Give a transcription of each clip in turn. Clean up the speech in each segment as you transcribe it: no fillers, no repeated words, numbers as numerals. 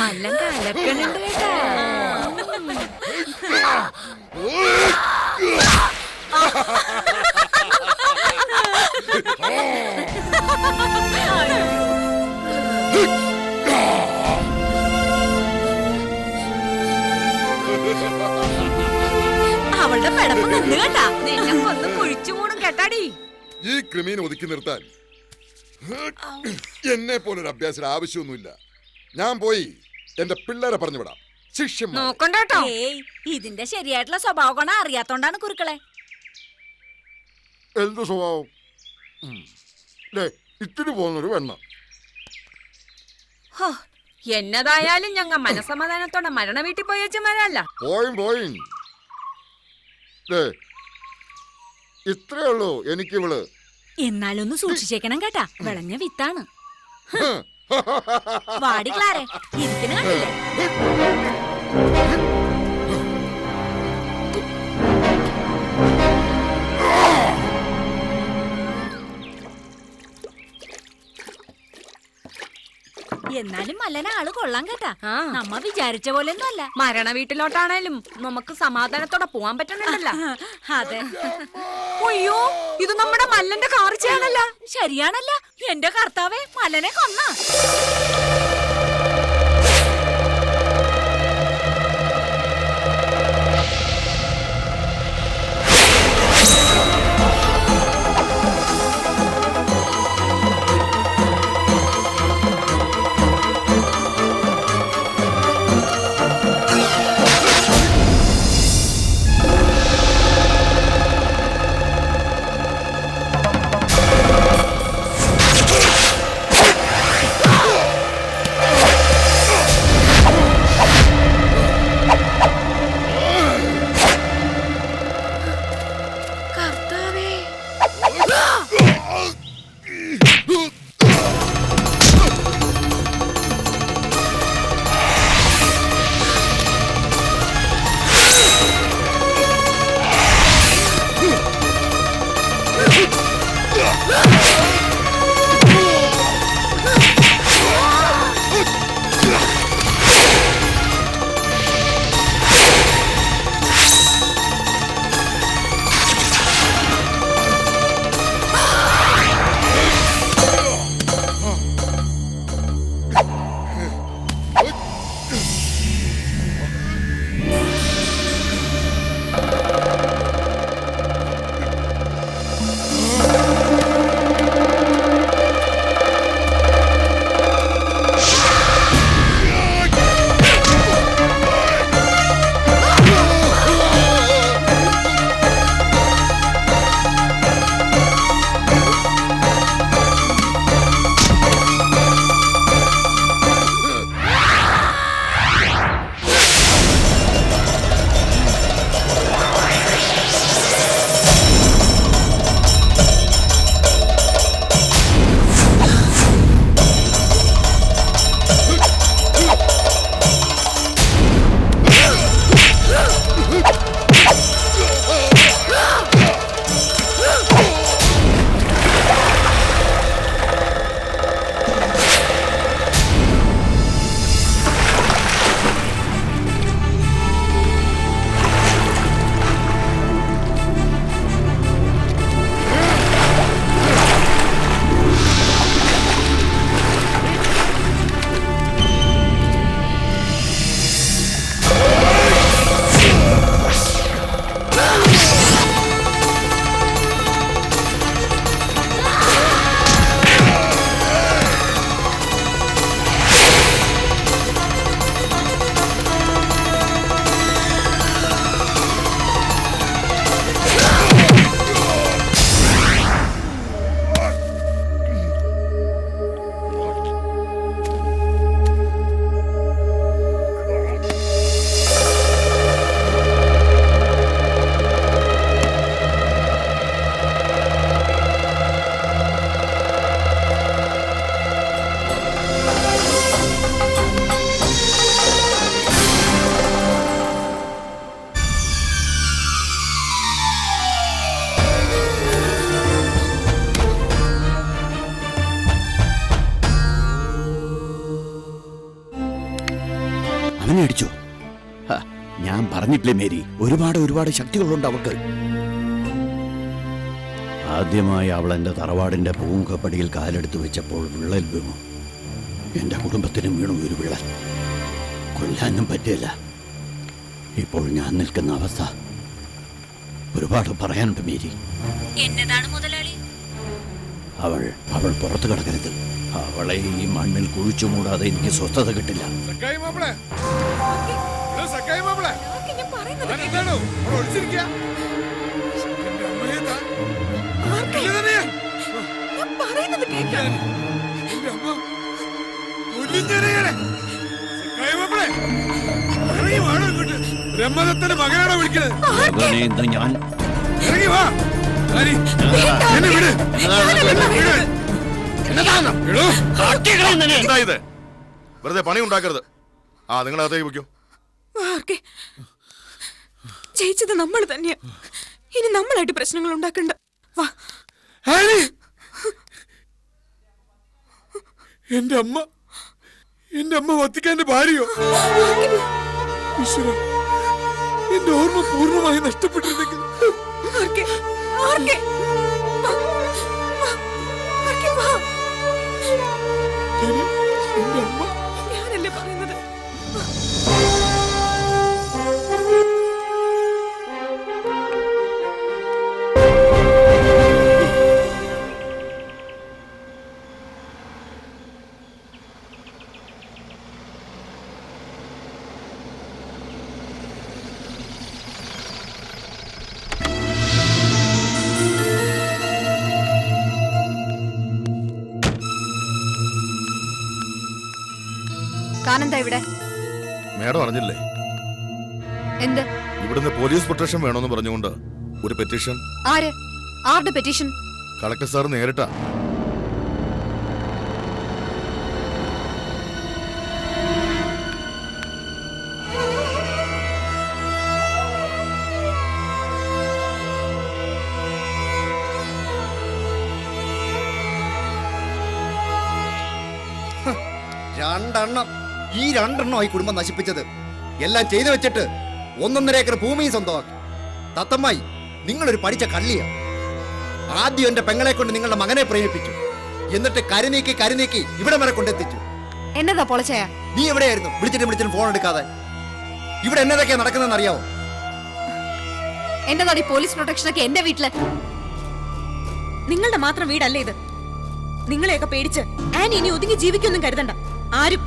മല്ലം കലക്കണുണ്ട് കേട്ടാ. അവളുടെ പെടപ്പ് നിന്ന് കേട്ടാ. നിന്നെ കൊന്ന് കുഴിച്ചു മൂടും കേട്ടാടി. ഈ ക്രിമീനെ ഒതുക്കി നിർത്താൻ എന്നെ പോലൊരു അഭ്യാസം ആവശ്യമൊന്നുമില്ല. ഞാൻ പോയി എന്റെ പിള്ളേരെ പറഞ്ഞു വിടാം. ശിഷ്യം നോക്കണ്ടോ. ഇതിന്റെ ശരിയായിട്ടുള്ള സ്വഭാവ ഗുണം അറിയാത്തോണ്ടാണ് കുരുക്കളെ. എന്ത് സ്വഭാവം? ഇത്തിരി പോകുന്നൊരു വെണ്ണ. എന്നതായാലും ഞങ്ങ മനസമാധാനത്തോടെ മരണ വീട്ടിൽ പോയി വെച്ചമാരല്ല. പോയി ഇത്രേ ഉള്ളൂ എനിക്ക് ഇവള്. എന്നാലൊന്ന് സൂക്ഷിച്ചേക്കണം കേട്ടാ. വിളഞ്ഞ വിത്താണ്. വാടി ക്ലാരെ, ഇരിക്കുന്ന കണ്ടില്ലേ? എന്നാലും മല്ലന ആള് കൊള്ളാൻ കേട്ടാ. നമ്മ വിചാരിച്ച പോലെ ഒന്നും അല്ല. മരണ വീട്ടിലോട്ടാണേലും നമുക്ക് സമാധാനത്തോടെ പോവാൻ പറ്റണല്ലോ. അതെ. അയ്യോ, ഇത് നമ്മുടെ മല്ലന്റെ കാർച്ചയാണല്ലോ. ശരിയാണല്ലോ. എന്റെ കർത്താവേ, മല്ലനെ കൊന്ന. ആണിയടിച്ചു. ഞാൻ പറഞ്ഞിട്ടില്ലേ മേരി, ഒരുപാട് ശക്തികളുണ്ട് അവൾക്ക്. ആദ്യമായി അവൾ എന്റെ തറവാടിന്റെ പൂങ്കപ്പടിയിൽ കാലെടുത്ത് വെച്ചപ്പോൾ വിള്ളൽ വീണു. എന്റെ കുടുംബത്തിനും വീണു ഒരു വിള്ളൽ. കൊല്ലാനും പറ്റില്ല. ഇപ്പോൾ ഞാൻ നിൽക്കുന്ന അവസ്ഥ ഒരുപാട് പറയാനുണ്ട് മേരി. എന്നതാണ് മുതലാളി? അവൾ പുറത്തു കിടക്കരുത്. അവളെ ഈ മണ്ണിൽ കുഴിച്ചു മൂടാതെ എനിക്ക് സ്വസ്ഥത കിട്ടില്ല. ബ്രഹ്മദത്തന്റെ മകനാണോ വിളിക്കുന്നത്? ഞാൻ ഇറങ്ങി വാ. എന്താ ഇത്? വെറുതെ പണി ഉണ്ടാക്കരുത്. നിങ്ങൾ അകത്തേക്ക് വയ്ക്കോ. ജയിച്ചത് നമ്മൾ തന്നെയാ. ഇനി നമ്മളായിട്ട് പ്രശ്നങ്ങൾ ഉണ്ടാക്കണ്ട. വാ. എന്റെ അമ്മ വത്തിക്കാന്റെ ഭാര്യയോ? ഈശ്വര, എന്റെ ഓർമ്മ പൂർണ്ണമായി നഷ്ടപ്പെട്ടിരുന്നെങ്കിൽ. എന്റെ അമ്മ ഞാനല്ലേ പറയുന്നത്. കാനെന്താ ഇവിടെ? മേഡം അറിഞ്ഞില്ലേ? എന്ത്? ഇവിടുന്ന് പോലീസ് പ്രൊട്ടക്ഷൻ വേണമെന്ന് പറഞ്ഞുകൊണ്ട് ഒരു പെറ്റീഷൻ. ആരുടെ പെറ്റീഷൻ? Collector sir നേരിട്ടാ. ഈ രണ്ടെണ്ണമായി കുടുംബം നശിപ്പിച്ചത്. എല്ലാം ചെയ്തു വെച്ചിട്ട് 1.5 ഏക്കർ ഭൂമിയും സ്വന്തമാക്കി. തത്തമ്മായി, നിങ്ങളൊരു പഠിച്ച കള്ളിയാ. ആദ്യം എന്റെ പെങ്ങളെ കൊണ്ട് നിങ്ങളുടെ മകനെ പ്രേരിപ്പിച്ചു. എന്നിട്ട് കരുനീക്കി ഇവിടെ വരെ കൊണ്ടെത്തിച്ചു. എന്നതാ പൊളച്ചയാ? നീ എവിടെയായിരുന്നു? വിളിച്ചിട്ടും ഫോൺ എടുക്കാതെ. ഇവിടെ എന്നതൊക്കെയാ നടക്കുന്നതെന്ന് അറിയാവോ? എന്നതാടി പോലീസ് പ്രൊട്ടക്ഷനൊക്കെ എന്റെ വീട്ടില്? നിങ്ങളുടെ മാത്രം വീടല്ലേ ഇത്? നിങ്ങളെയൊക്കെ പേടിച്ച് ആനി ഇനി ഒതുങ്ങി ജീവിക്കൊന്നും കരുതണ്ട ആരും.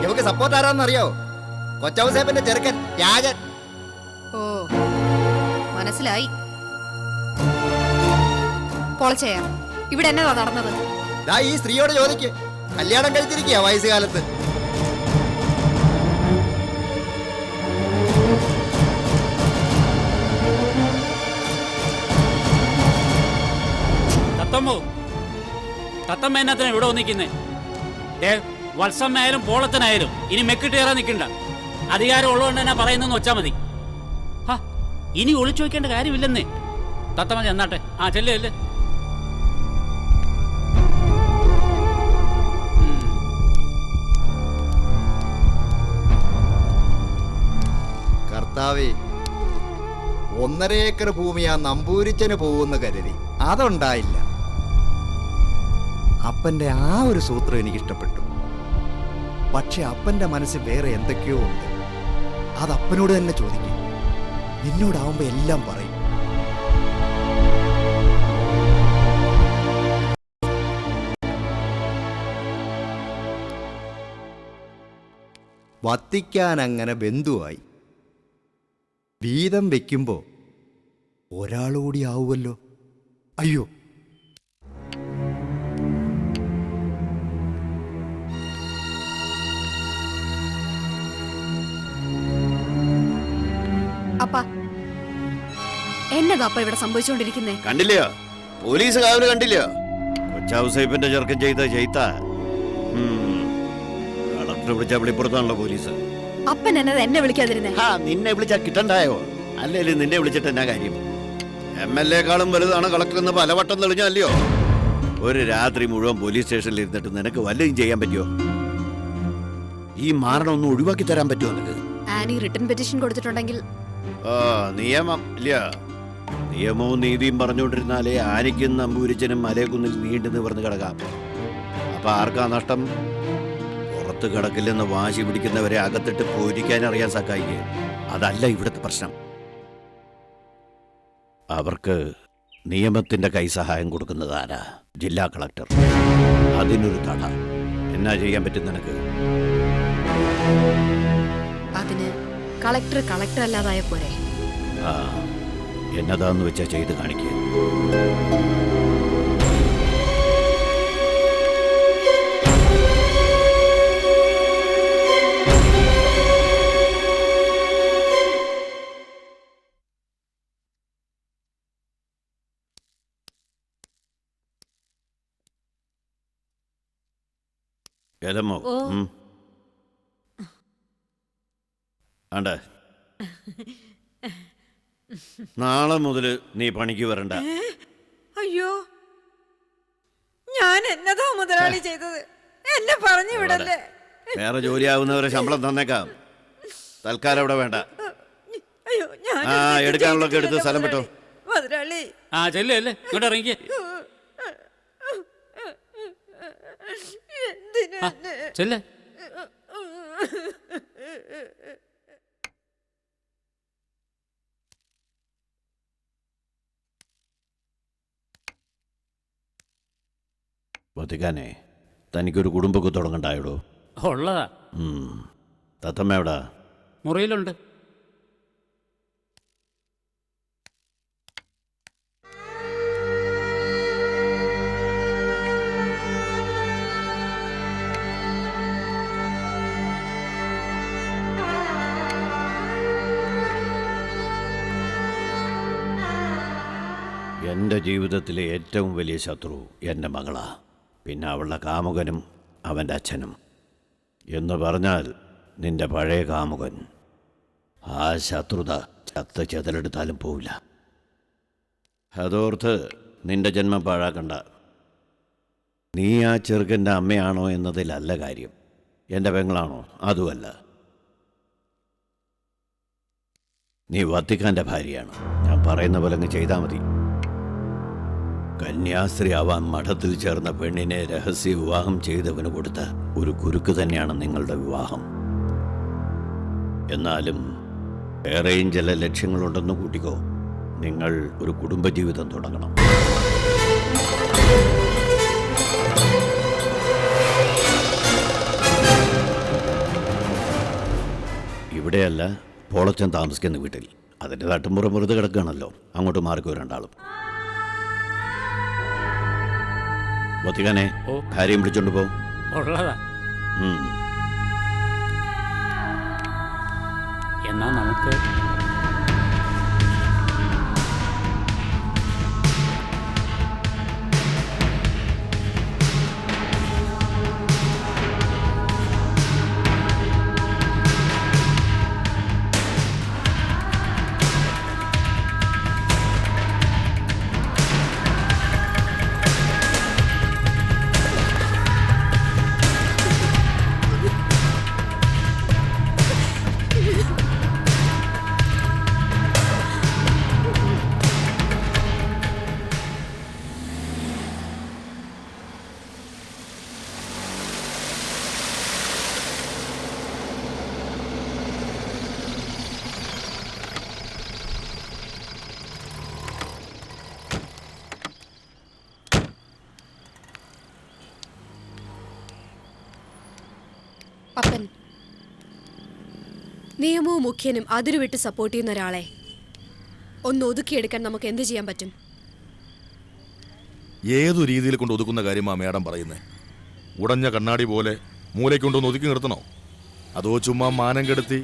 ഇവക്ക് സപ്പോർട്ട് ആരാന്ന് അറിയാവോ? കൊച്ചൗസേപ്പന്റെ ചെറുക്കൻ രാജൻ. ഓ, മനസ്സിലായി. പൊളച്ചയാ, ഇവിടെ എന്നതാ നടന്നത്? ദാ ഈ സ്ത്രീയോട് ചോദിക്ക്. കല്യാണം കഴിച്ചിരിക്കുക വയസ്സുകാലത്ത്. തത്തമ്മ എന്നതിനാ ഇവിടെ വന്നിരിക്കുന്നേ? വത്സമ്മയായാലും പോളത്തനായാലും ഇനി മെക്കിട്ട് കയറാൻ നിൽക്കണ്ട. അധികാരം ഉള്ളതുകൊണ്ട് തന്നെ പറയുന്നെന്ന് വെച്ചാൽ മതി. ഇനി ഒളിച്ചു വയ്ക്കേണ്ട കാര്യമില്ലെന്നേ. തത്തമ്മ ചെന്നാട്ടെ. ചെല്ലേ. കർത്താവേ, 1.5 ഏക്കർ ഭൂമി ആ നമ്പൂരിച്ചന് പോകുന്ന കരുതി. അതുണ്ടായില്ല. അപ്പന്റെ ആ ഒരു സൂത്രം എനിക്കിഷ്ടപ്പെട്ടു. പക്ഷെ അപ്പന്റെ മനസ്സിൽ വേറെ എന്തൊക്കെയോ ഉണ്ട്. അത് അപ്പനോട് തന്നെ ചോദിക്കും. നിന്നോടാവുമ്പോ എല്ലാം പറയും. വത്തിക്കാൻ അങ്ങനെ ബന്ധുവായി. വീതം വെക്കുമ്പോ ഒരാളുകൂടി ആവുമല്ലോ. അയ്യോ, അപ്പാ, എന്നതാ അപ്പ ഇവിടെ സംഭവിച്ചുകൊണ്ടിരിക്കുന്നേ? കണ്ടില്ലയോ? പോലീസ് കാവല് കണ്ടില്ലയോ? കൊച്ചൗസേപ്പിന്റെ ചെറുക്കൻ ചെയ്ത കളക്ടർ വിളിച്ച വിളിപ്പുറത്താണല്ലോ പോലീസ്. അപ്പൻ എന്നത് എന്നെ വിളിക്കാതിരുന്നേ? നിന്നെ വിളിച്ചാ കിട്ടണ്ടായോ? അല്ലേലും നിന്നെ വിളിച്ചിട്ട് എന്നാ കാര്യം? MLA-ക്കാളും വലുതാണ് കളക്ടർ എന്ന് പലവട്ടം തെളിഞ്ഞല്ലോ. ഒരു രാത്രി മുഴുവൻ പോലീസ് സ്റ്റേഷനിൽ ഇരുന്നിട്ട് നിനക്ക് വല്ലതും ചെയ്യാൻ പറ്റുമോ? ഈ മാരണം ഒന്ന് ഒഴിവാക്കി തരാൻ പറ്റുമോ നിനക്ക്? ആനി റിട്ടൺ പെറ്റീഷൻ കൊടുത്തിട്ടുണ്ടെങ്കിൽ ആ നിയമം ഇല്ല. നിയമവും നീതിയും പറഞ്ഞുകൊണ്ടിരുന്നാലേ ആനിക്കും നമ്പൂരിച്ചനും മലയക്കുന്നിൽ നീണ്ടു നിവർന്ന് കിടക്കാം. അപ്പൊ ആർക്കാ നഷ്ടം? പുറത്ത് കിടക്കില്ലെന്ന് വാശി പിടിക്കുന്നവരെ അകത്തിട്ട് പൊരിക്കാൻ അറിയാൻ സക്കായിക്ക്. അതല്ല ഇവിടുത്തെ പ്രശ്നം. അവർക്ക് നിയമത്തിന്റെ കൈസഹായം കൊടുക്കുന്നത് ആരാ? ജില്ലാ കളക്ടർ. അതിനൊരു തട. എന്നാ ചെയ്യാൻ പറ്റും നിനക്ക്? അതിന് കളക്ടർ അല്ലാതായ പോരെ? ആ എന്നതാന്ന് വെച്ചാ ചെയ്ത് കാണിക്കുക. ഏതമ്മോ ആണ്ടേ, നാളെ മുതല് നീ പണിക്ക് വരണ്ട. അയ്യോ, ഞാൻ എന്നതാ മുതലാളി ചെയ്തത്? എന്നെ പറഞ്ഞു വിടല്ലേ. വേറെ ജോലിയാവുന്നവരെ ശമ്പളം തന്നേക്കാം. തൽക്കാലം ഇവിടെ വേണ്ട. അയ്യോ, ആ എടുക്കാനുള്ളൊക്കെ എടുത്ത് സ്ഥലം വിട്ടോ. മുതലാളി. ആ ചെല്ലേ ഇങ്ങോട്ട് ഇറങ്ങിക്കേ. ചെല്ലേ. വത്തിക്കാനെ, തനിക്കൊരു കുടുംബമൊക്കെ തുടങ്ങണ്ടായോടോ? ഉള്ളതാ. തത്തമ്മ എവിടാ? മുറിയിലുണ്ട്. എൻ്റെ ജീവിതത്തിലെ ഏറ്റവും വലിയ ശത്രു എൻ്റെ മകളാ. പിന്നെ അവളുടെ കാമുകനും അവൻ്റെ അച്ഛനും. എന്ന് പറഞ്ഞാൽ നിന്റെ പഴയ കാമുകൻ. ആ ശത്രുത ചത്ത ചെതലെടുത്താലും പോവില്ല. അതോർത്ത് നിന്റെ ജന്മം പാഴാക്കണ്ട. നീ ആ ചെറുക്കൻ്റെ അമ്മയാണോ എന്നതിലല്ല കാര്യം. എൻ്റെ പെങ്ങളാണോ? അതുമല്ല. നീ വത്തിക്കാൻ്റെ ഭാര്യയാണ്. ഞാൻ പറയുന്ന പോലെ അങ്ങ് ചെയ്താൽ മതി. കന്യാസ്ത്രീ ആവാൻ മഠത്തിൽ ചേർന്ന പെണ്ണിനെ രഹസ്യ വിവാഹം ചെയ്തവന് കൊടുത്ത ഒരു കുരുക്ക് തന്നെയാണ് നിങ്ങളുടെ വിവാഹം. എന്നാലും വേറെയും ചില ലക്ഷ്യങ്ങളുണ്ടെന്ന് കൂട്ടിക്കോ. നിങ്ങൾ ഒരു കുടുംബജീവിതം തുടങ്ങണം. ഇവിടെയല്ല, പോളച്ചൻ താമസിക്കുന്ന വീട്ടിൽ. അതിൻ്റെ തട്ടുമ്പുറം വെറുതെ കിടക്കുകയാണല്ലോ. അങ്ങോട്ട് മാറിക്കോ രണ്ടാളും. വത്തിക്കാനെ, ഭാര്യയും വിളിച്ചോണ്ട് പോ. ഉള്ളതാ. എന്നാ നമുക്ക് പപ്പൻ, നിയമവും മുഖ്യനും അതിരുവിട്ട് സപ്പോർട്ട് ചെയ്യുന്ന ഒരാളെ ഒന്ന് ഒതുക്കിയെടുക്കാൻ നമുക്ക് എന്ത് ചെയ്യാൻ പറ്റും? ഏതു രീതിയിൽ കൊണ്ട് ഒതുക്കുന്ന കാര്യമാ മേഡം പറയുന്നത്? ഉടഞ്ഞ കണ്ണാടി പോലെ മൂലയ്ക്ക് കൊണ്ടൊന്ന് ഒതുക്കി നിർത്തണോ? അതോ ചുമ്മാ മാനം കെടുത്തി?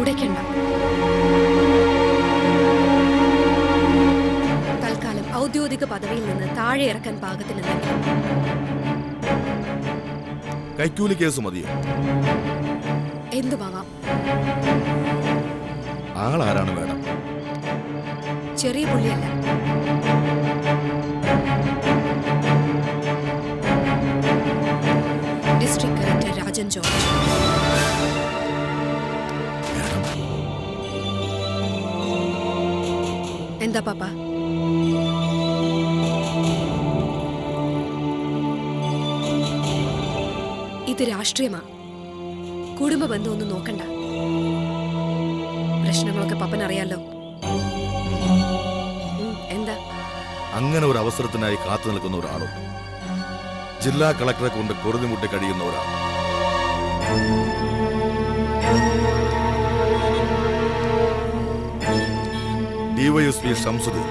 ഉടയ്ക്കണ്ട. തൽക്കാലം ഔദ്യോഗിക പദവിയിൽ നിന്ന് താഴെ ഇറക്കാൻ പാകത്തിന് കൈക്കൂലി കേസ് മതിയോ? എന്തുമാവാം. ആളാരാണ് മേഡം? ചെറിയ പുള്ളിയല്ല. രാജൻ ജോർജ്. എന്താ പാപ്പ? ഇത് രാഷ്ട്രീയമാ. കുടുംബ ബന്ധമൊന്നും നോക്കണ്ട. പ്രശ്നങ്ങളൊക്കെ പപ്പനറിയാലോ. എന്താ? അങ്ങനെ ഒരു അവസരത്തിനായി കാത്തു നിൽക്കുന്ന ഒരാളും ജില്ലാ കളക്ടറെ കൊണ്ട് പൊറുതിമുട്ടി കഴിയുന്ന ഒരാൾ. ഡിവൈഎസ്പി ഷംസുദ്ദീൻ.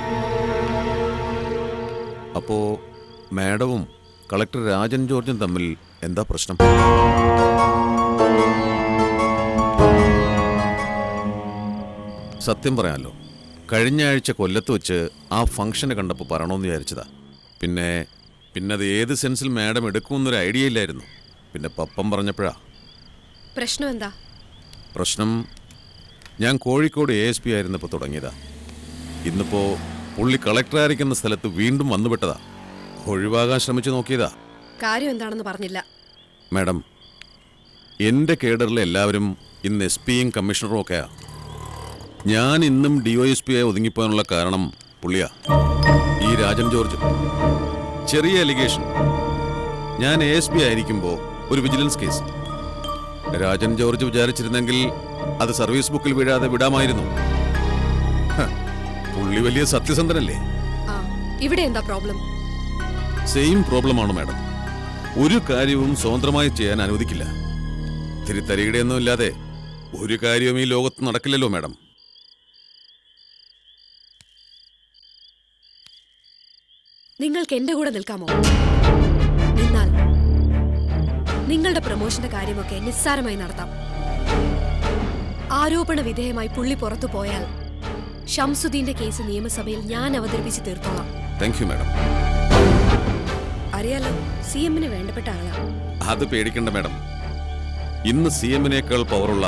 അപ്പോ മാഡവും കളക്ടർ രാജൻ ജോർജും തമ്മിൽ എന്താ പ്രശ്നം? സത്യം പറയാമല്ലോ, കഴിഞ്ഞ ആഴ്ച കൊല്ലത്ത് വെച്ച് ആ ഫംഗ്ഷന് കണ്ടപ്പോൾ പറയണമെന്ന് വിചാരിച്ചതാ. പിന്നെ അത് ഏത് സെൻസിൽ മാഡം എടുക്കുമെന്നൊരു ഐഡിയ ഇല്ലായിരുന്നു. പിന്നെ പപ്പം പറഞ്ഞപ്പോഴാ. പ്രശ്നം എന്താ? പ്രശ്നം ഞാൻ കോഴിക്കോട് ASP ആയിരുന്നപ്പോൾ തുടങ്ങിയതാ. ഇന്നിപ്പോ പുള്ളി കളക്ടറായിരിക്കുന്ന സ്ഥലത്ത് വീണ്ടും വന്നുപെട്ടതാ. ഒഴിവാകാൻ ശ്രമിച്ചു നോക്കിയതാ. കാര്യം എന്താണെന്ന് പറഞ്ഞില്ല. മാഡം, എൻ്റെ കേഡറിലെ എല്ലാവരും ഇന്ന് SP-യും കമ്മീഷണറും ഒക്കെയാ. ഞാൻ ഇന്നും DOSP-യെ ഒതുങ്ങിപ്പോകാനുള്ള കാരണം പുള്ളിയാ, ഈ രാജൻ ജോർജ്. ചെറിയ അലിഗേഷൻ. ഞാൻ ASP ആയിരിക്കുമ്പോൾ ഒരു വിജിലൻസ് കേസ്. രാജൻ ജോർജ് വിചാരിച്ചിരുന്നെങ്കിൽ അത് സർവീസ് ബുക്കിൽ വീഴാതെ വിടാമായിരുന്നു. പുള്ളി വലിയ സത്യസന്ധനല്ലേ? ആ, ഇവിടെ എന്താ പ്രോബ്ലം? സെയിം പ്രോബ്ലമാണ് മാഡം. ഒരു കാര്യവും സ്വതന്ത്രമായി ചെയ്യാൻ അനുവദിക്കില്ല. തിരിത്തരികിടെയൊന്നും ഇല്ലാതെ ഒരു കാര്യവും ഈ ലോകത്ത് നടക്കില്ലല്ലോ മാഡം. നിങ്ങൾക്ക് എന്റെ കൂടെ നിൽക്കാമോ? നിന്നാൽ നിങ്ങളുടെ പ്രമോഷന്റെ കാര്യമൊക്കെ നിസ്സാരമായി നടത്താം. ആരോപണ വിധേയമായി പുള്ളി പുറത്തു പോയാൽ ഷംസുദ്ദീന്റെ കേസ് നിയമസഭയിൽ ഞാൻ അവതരിപ്പിച്ച് തീർത്തോളാം. Thank you madam. അറിയാലോ, CM-ന് വേണ്ടപ്പെട്ട ആളാ. അത് പേടിക്കണ്ട മാഡം. ഇന്ന് CM-നേക്കാൾ പവറുള്ള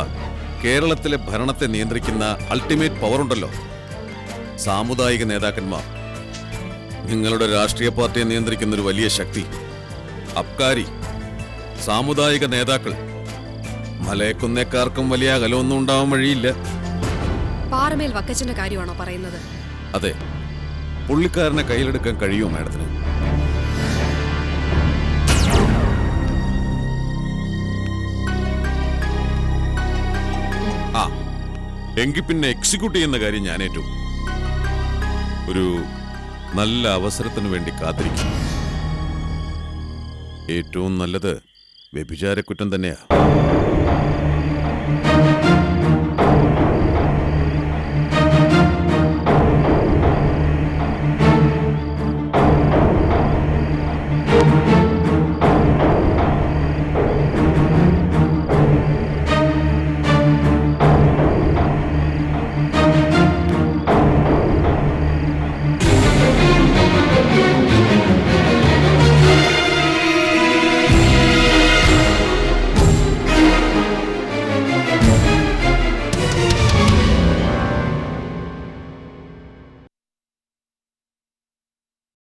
കേരളത്തിലെ ഭരണത്തെ നിയന്ത്രിക്കുന്ന അൾട്ടിമേറ്റ് പവർ ഉണ്ടല്ലോ, സാമുദായിക നേതാക്കന്മാർ. നിങ്ങളുടെ രാഷ്ട്രീയ പാർട്ടിയെ നിയന്ത്രിക്കുന്ന ഒരു വലിയ ശക്തി, അബ്കാരി സാമുദായിക നേതാക്കൾ. മലയക്കുന്നേക്കാർക്കും വലിയ അകലമൊന്നും ഉണ്ടാവാൻ വഴിയില്ല. പാറമേൽ വക്കച്ചന്റെ കാര്യമാണോ പറയുന്നത്? അതെ. പുള്ളിക്കാരനെ കയ്യിലെടുക്കാൻ കഴിയുമോ മാഡത്തിന്? ആ, എങ്കിൽ പിന്നെ എക്സിക്യൂട്ട് ചെയ്യുന്ന കാര്യം ഞാൻ ഏറ്റു. ഒരു നല്ല അവസരത്തിന് വേണ്ടി കാത്തിരിക്കും. ഏറ്റവും നല്ലത് വ്യഭിചാരക്കുറ്റം തന്നെയാ.